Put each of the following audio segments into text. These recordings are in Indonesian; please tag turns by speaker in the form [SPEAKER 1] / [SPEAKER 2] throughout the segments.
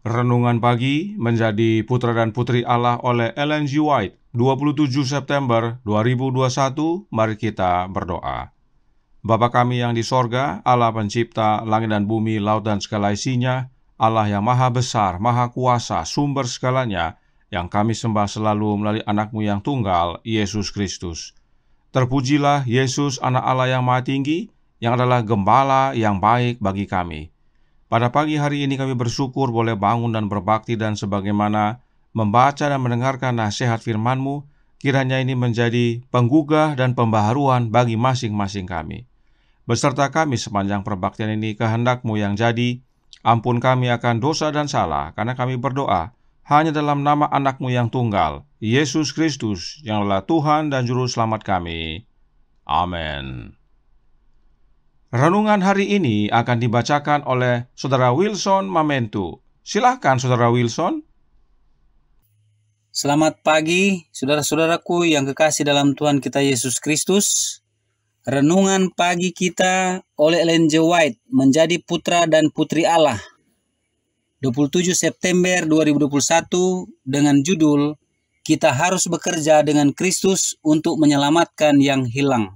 [SPEAKER 1] Renungan pagi menjadi Putra dan Putri Allah oleh Ellen G. White, 27 September 2021. Mari kita berdoa. Bapa kami yang di sorga, Allah pencipta langit dan bumi, laut dan segala isinya, Allah yang maha besar, maha kuasa, sumber segalanya, yang kami sembah selalu melalui anak-Mu yang tunggal, Yesus Kristus. Terpujilah Yesus, anak Allah yang maha tinggi, yang adalah gembala yang baik bagi kami. Pada pagi hari ini kami bersyukur boleh bangun dan berbakti, dan sebagaimana membaca dan mendengarkan nasihat firman-Mu, kiranya ini menjadi penggugah dan pembaharuan bagi masing-masing kami. Beserta kami sepanjang perbaktian ini, kehendak-Mu yang jadi. Ampun kami akan dosa dan salah, karena kami berdoa hanya dalam nama anak-Mu yang tunggal, Yesus Kristus, yang adalah Tuhan dan Juru Selamat kami. Amin. Renungan hari ini akan dibacakan oleh Saudara Wilson Mamentu. Silahkan Saudara Wilson.
[SPEAKER 2] Selamat pagi, saudara-saudaraku yang kekasih dalam Tuhan kita Yesus Kristus. Renungan pagi kita oleh Ellen G. White, menjadi putra dan putri Allah. 27 September 2021 dengan judul, Kita harus bekerja dengan Kristus untuk menyelamatkan yang hilang.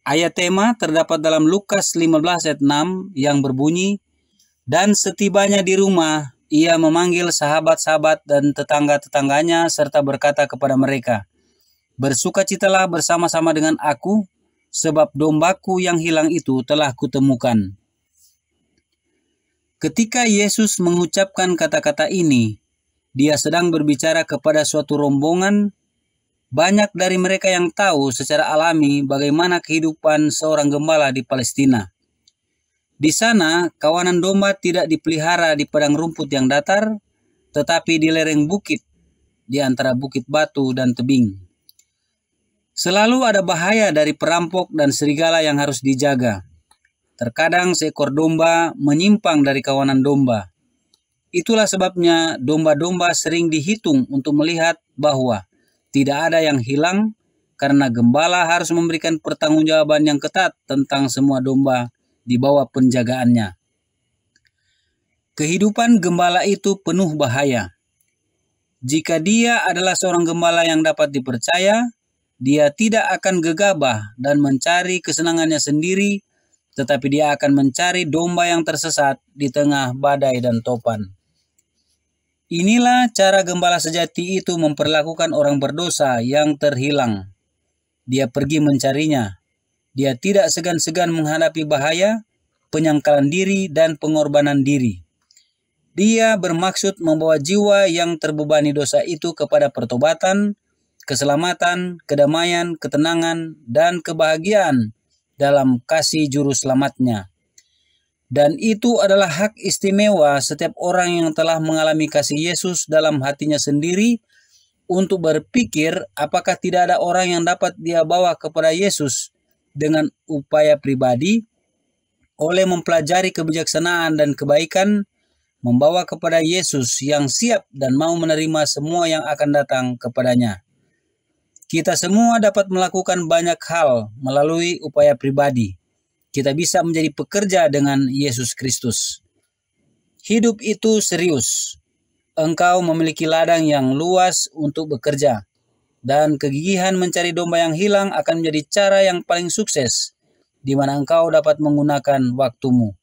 [SPEAKER 2] Ayat tema terdapat dalam Lukas 15 ayat 6 yang berbunyi, "Dan setibanya di rumah, ia memanggil sahabat-sahabat dan tetangga-tetangganya serta berkata kepada mereka, 'Bersukacitalah bersama-sama dengan aku, sebab dombaku yang hilang itu telah kutemukan.'" Ketika Yesus mengucapkan kata-kata ini, Dia sedang berbicara kepada suatu rombongan. Banyak dari mereka yang tahu secara alami bagaimana kehidupan seorang gembala di Palestina. Di sana, kawanan domba tidak dipelihara di padang rumput yang datar, tetapi di lereng bukit, di antara bukit batu dan tebing. Selalu ada bahaya dari perampok dan serigala yang harus dijaga. Terkadang seekor domba menyimpang dari kawanan domba. Itulah sebabnya domba-domba sering dihitung untuk melihat bahwa tidak ada yang hilang, karena gembala harus memberikan pertanggungjawaban yang ketat tentang semua domba di bawah penjagaannya. Kehidupan gembala itu penuh bahaya. Jika dia adalah seorang gembala yang dapat dipercaya, dia tidak akan gegabah dan mencari kesenangannya sendiri, tetapi dia akan mencari domba yang tersesat di tengah badai dan topan. Inilah cara gembala sejati itu memperlakukan orang berdosa yang terhilang. Dia pergi mencarinya. Dia tidak segan-segan menghadapi bahaya, penyangkalan diri, dan pengorbanan diri. Dia bermaksud membawa jiwa yang terbebani dosa itu kepada pertobatan, keselamatan, kedamaian, ketenangan, dan kebahagiaan dalam kasih Juru Selamatnya. Dan itu adalah hak istimewa setiap orang yang telah mengalami kasih Yesus dalam hatinya sendiri, untuk berpikir apakah tidak ada orang yang dapat dia bawa kepada Yesus dengan upaya pribadi, oleh mempelajari kebijaksanaan dan kebaikan, membawa kepada Yesus yang siap dan mau menerima semua yang akan datang kepadanya. Kita semua dapat melakukan banyak hal melalui upaya pribadi. Kita bisa menjadi pekerja dengan Yesus Kristus. Hidup itu serius. Engkau memiliki ladang yang luas untuk bekerja, dan kegigihan mencari domba yang hilang akan menjadi cara yang paling sukses, di mana engkau dapat menggunakan waktumu.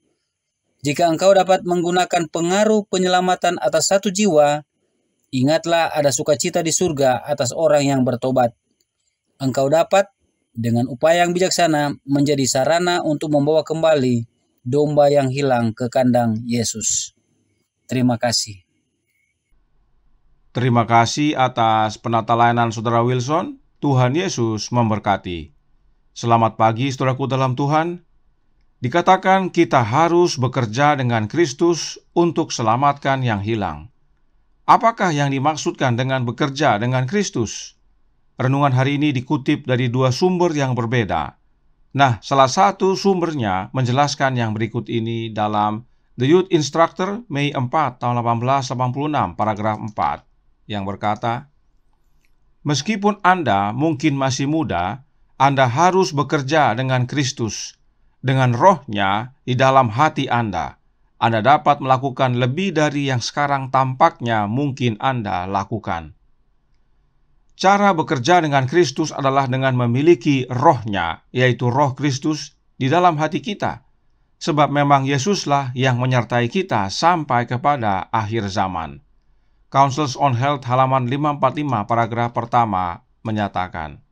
[SPEAKER 2] Jika engkau dapat menggunakan pengaruh penyelamatan atas satu jiwa, ingatlah ada sukacita di surga atas orang yang bertobat. Engkau dapat dengan upaya yang bijaksana menjadi sarana untuk membawa kembali domba yang hilang ke kandang Yesus. Terima kasih.
[SPEAKER 1] Terima kasih atas penata layanan Saudara Wilson. Tuhan Yesus memberkati. Selamat pagi saudaraku dalam Tuhan. Dikatakan kita harus bekerja dengan Kristus untuk selamatkan yang hilang. Apakah yang dimaksudkan dengan bekerja dengan Kristus? Renungan hari ini dikutip dari dua sumber yang berbeda. Nah, salah satu sumbernya menjelaskan yang berikut ini dalam The Youth Instructor, Mei 4, tahun 1886, paragraf 4, yang berkata, "Meskipun Anda mungkin masih muda, Anda harus bekerja dengan Kristus, dengan rohnya di dalam hati Anda, Anda dapat melakukan lebih dari yang sekarang tampaknya mungkin Anda lakukan. Cara bekerja dengan Kristus adalah dengan memiliki roh-Nya, yaitu roh Kristus di dalam hati kita. Sebab memang Yesuslah yang menyertai kita sampai kepada akhir zaman. Councils on Health halaman 545 paragraf pertama menyatakan,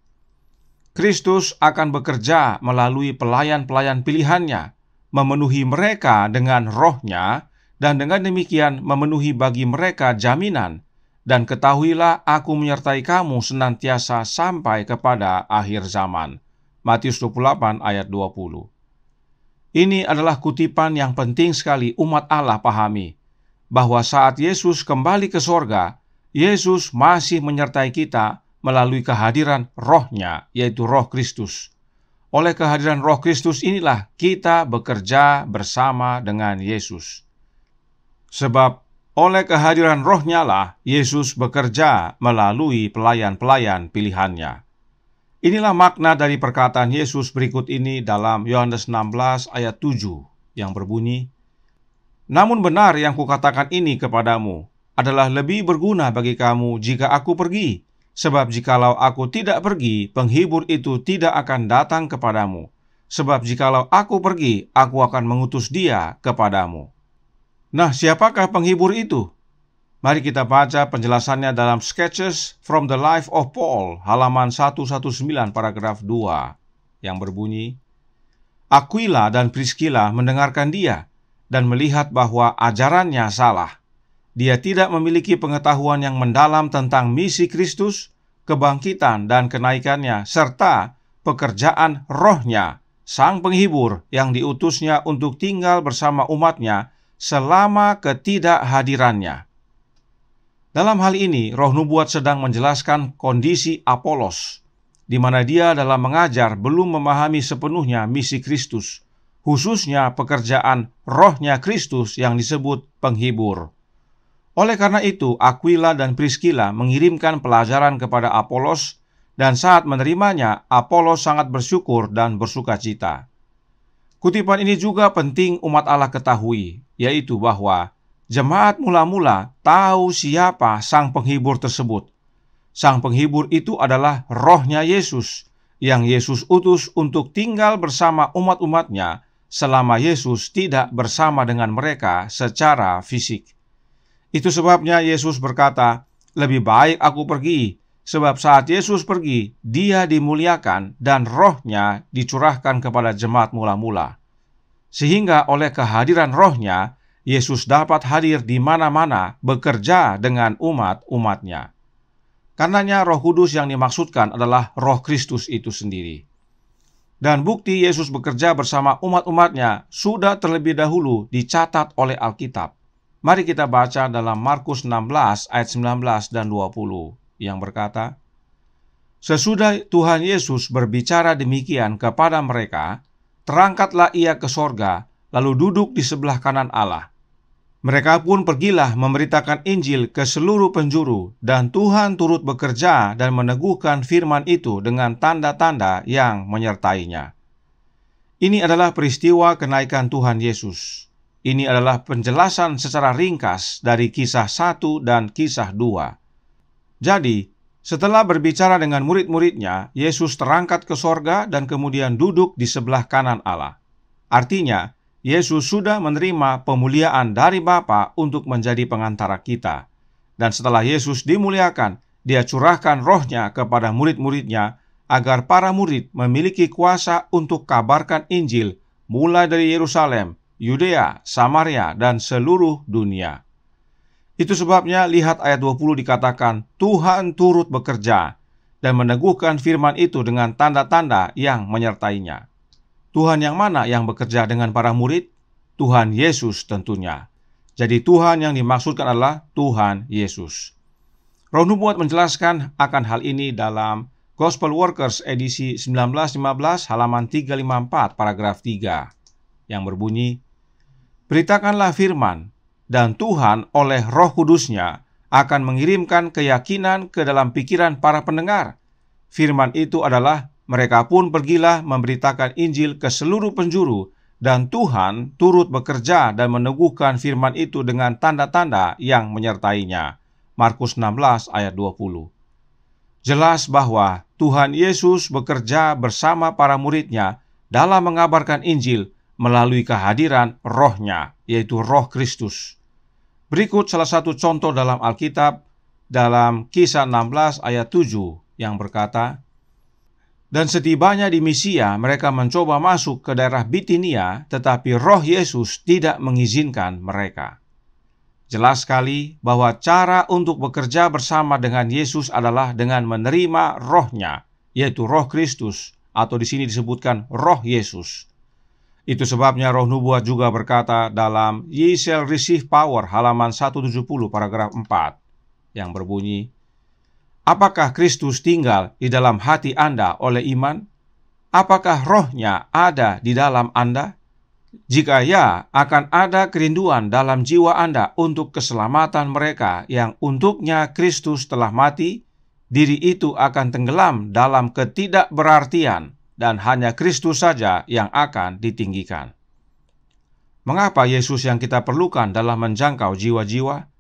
[SPEAKER 1] Kristus akan bekerja melalui pelayan-pelayan pilihannya, memenuhi mereka dengan roh-Nya, dan dengan demikian memenuhi bagi mereka jaminan. Dan ketahuilah aku menyertai kamu senantiasa sampai kepada akhir zaman. Matius 28 ayat 20. Ini adalah kutipan yang penting sekali umat Allah pahami, bahwa saat Yesus kembali ke sorga, Yesus masih menyertai kita melalui kehadiran roh-Nya, yaitu roh Kristus. Oleh kehadiran roh Kristus inilah kita bekerja bersama dengan Yesus. Sebab oleh kehadiran roh-Nya lah Yesus bekerja melalui pelayan-pelayan pilihannya. Inilah makna dari perkataan Yesus berikut ini dalam Yohanes 16 ayat 7 yang berbunyi, Namun benar yang kukatakan ini kepadamu adalah lebih berguna bagi kamu jika aku pergi. Sebab jikalau aku tidak pergi, penghibur itu tidak akan datang kepadamu. Sebab jikalau aku pergi, aku akan mengutus dia kepadamu. Nah, siapakah penghibur itu? Mari kita baca penjelasannya dalam Sketches from the Life of Paul, halaman 119 paragraf 2, yang berbunyi, Aquila dan Priscilla mendengarkan dia dan melihat bahwa ajarannya salah. Dia tidak memiliki pengetahuan yang mendalam tentang misi Kristus, kebangkitan dan kenaikannya, serta pekerjaan roh-Nya, Sang Penghibur yang diutusnya untuk tinggal bersama umat-Nya selama ketidakhadirannya. Dalam hal ini, roh nubuat sedang menjelaskan kondisi Apolos, di mana dia dalam mengajar belum memahami sepenuhnya misi Kristus, khususnya pekerjaan roh-Nya Kristus yang disebut penghibur. Oleh karena itu, Aquila dan Priscilla mengirimkan pelajaran kepada Apolos, dan saat menerimanya, Apolos sangat bersyukur dan bersukacita. Kutipan ini juga penting umat Allah ketahui, yaitu bahwa jemaat mula-mula tahu siapa Sang Penghibur tersebut. Sang Penghibur itu adalah roh-Nya Yesus, yang Yesus utus untuk tinggal bersama umat-umatnya selama Yesus tidak bersama dengan mereka secara fisik. Itu sebabnya Yesus berkata, lebih baik aku pergi, sebab saat Yesus pergi, dia dimuliakan dan roh-Nya dicurahkan kepada jemaat mula-mula. Sehingga oleh kehadiran roh-Nya, Yesus dapat hadir di mana-mana bekerja dengan umat-umatnya. Karenanya Roh Kudus yang dimaksudkan adalah roh Kristus itu sendiri. Dan bukti Yesus bekerja bersama umat-umatnya sudah terlebih dahulu dicatat oleh Alkitab. Mari kita baca dalam Markus 16 ayat 19 dan 20 yang berkata, Sesudah Tuhan Yesus berbicara demikian kepada mereka, terangkatlah ia ke sorga, lalu duduk di sebelah kanan Allah. Mereka pun pergilah memberitakan Injil ke seluruh penjuru, dan Tuhan turut bekerja dan meneguhkan firman itu dengan tanda-tanda yang menyertainya. Ini adalah peristiwa kenaikan Tuhan Yesus. Ini adalah penjelasan secara ringkas dari kisah 1 dan kisah 2. Jadi, setelah berbicara dengan murid-muridnya, Yesus terangkat ke sorga dan kemudian duduk di sebelah kanan Allah. Artinya, Yesus sudah menerima pemuliaan dari Bapa untuk menjadi pengantara kita. Dan setelah Yesus dimuliakan, Dia curahkan roh-Nya kepada murid-muridnya agar para murid memiliki kuasa untuk kabarkan Injil mulai dari Yerusalem, Yudea, Samaria, dan seluruh dunia. Itu sebabnya lihat ayat 20 dikatakan, Tuhan turut bekerja dan meneguhkan firman itu dengan tanda-tanda yang menyertainya. Tuhan yang mana yang bekerja dengan para murid? Tuhan Yesus tentunya. Jadi Tuhan yang dimaksudkan adalah Tuhan Yesus. Roh Nubuat menjelaskan akan hal ini dalam Gospel Workers edisi 1915 halaman 354 paragraf 3 yang berbunyi, Beritakanlah firman, dan Tuhan oleh Roh Kudus-Nya akan mengirimkan keyakinan ke dalam pikiran para pendengar. Firman itu adalah, mereka pun pergilah memberitakan Injil ke seluruh penjuru, Dan Tuhan turut bekerja dan meneguhkan firman itu dengan tanda-tanda yang menyertainya. Markus 16 ayat 20. Jelas bahwa Tuhan Yesus bekerja bersama para muridnya dalam mengabarkan Injil melalui kehadiran Roh-Nya, yaitu Roh Kristus. Berikut salah satu contoh dalam Alkitab dalam Kisah 16 ayat 7 yang berkata, "Dan setibanya di Misia, mereka mencoba masuk ke daerah Bitinia, tetapi Roh Yesus tidak mengizinkan mereka." Jelas sekali bahwa cara untuk bekerja bersama dengan Yesus adalah dengan menerima Roh-Nya, yaitu Roh Kristus, atau di sini disebutkan Roh Yesus. Itu sebabnya Roh Nubuat juga berkata dalam Ye shall receive power, halaman 170 paragraf 4, yang berbunyi, "Apakah Kristus tinggal di dalam hati Anda oleh iman? Apakah Roh-Nya ada di dalam Anda? Jika ya, akan ada kerinduan dalam jiwa Anda untuk keselamatan mereka yang untuknya Kristus telah mati. Diri itu akan tenggelam dalam ketidakberartian, dan hanya Kristus saja yang akan ditinggikan." Mengapa Yesus yang kita perlukan dalam menjangkau jiwa-jiwa?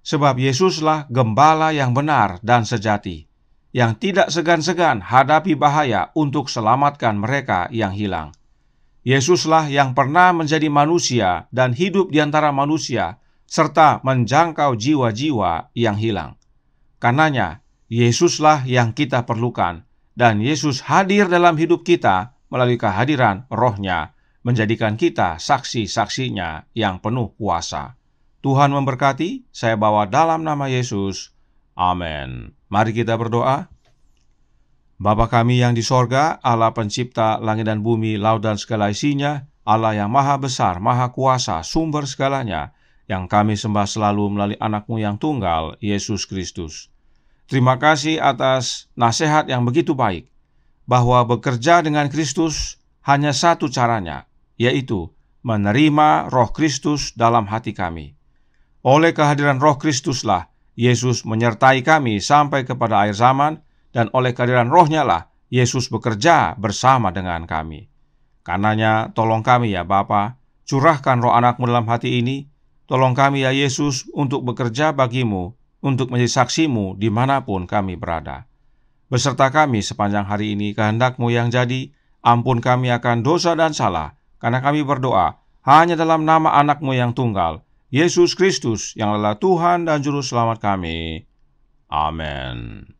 [SPEAKER 1] Sebab Yesuslah gembala yang benar dan sejati, yang tidak segan-segan hadapi bahaya untuk selamatkan mereka yang hilang. Yesuslah yang pernah menjadi manusia dan hidup di antara manusia, serta menjangkau jiwa-jiwa yang hilang. Karenanya, Yesuslah yang kita perlukan, dan Yesus hadir dalam hidup kita melalui kehadiran Roh-Nya, menjadikan kita saksi-saksinya yang penuh kuasa. Tuhan memberkati, saya bawa dalam nama Yesus. Amin. Mari kita berdoa. Bapa kami yang di sorga, Allah pencipta langit dan bumi, laut dan segala isinya, Allah yang maha besar, maha kuasa, sumber segalanya, yang kami sembah selalu melalui anak-Mu yang tunggal, Yesus Kristus. Terima kasih atas nasihat yang begitu baik, bahwa bekerja dengan Kristus hanya satu caranya, yaitu menerima Roh Kristus dalam hati kami. Oleh kehadiran Roh Kristuslah, Yesus menyertai kami sampai kepada akhir zaman, dan oleh kehadiran Roh-Nya lah, Yesus bekerja bersama dengan kami. Karenanya, tolong kami ya Bapa, curahkan Roh Anak-Mu dalam hati ini. Tolong kami ya Yesus untuk bekerja bagi-Mu, untuk menjadi saksi-Mu dimanapun kami berada. Beserta kami sepanjang hari ini, kehendak-Mu yang jadi, ampun kami akan dosa dan salah, karena kami berdoa hanya dalam nama Anak-Mu yang tunggal, Yesus Kristus, yang adalah Tuhan dan Juru Selamat kami. Amin.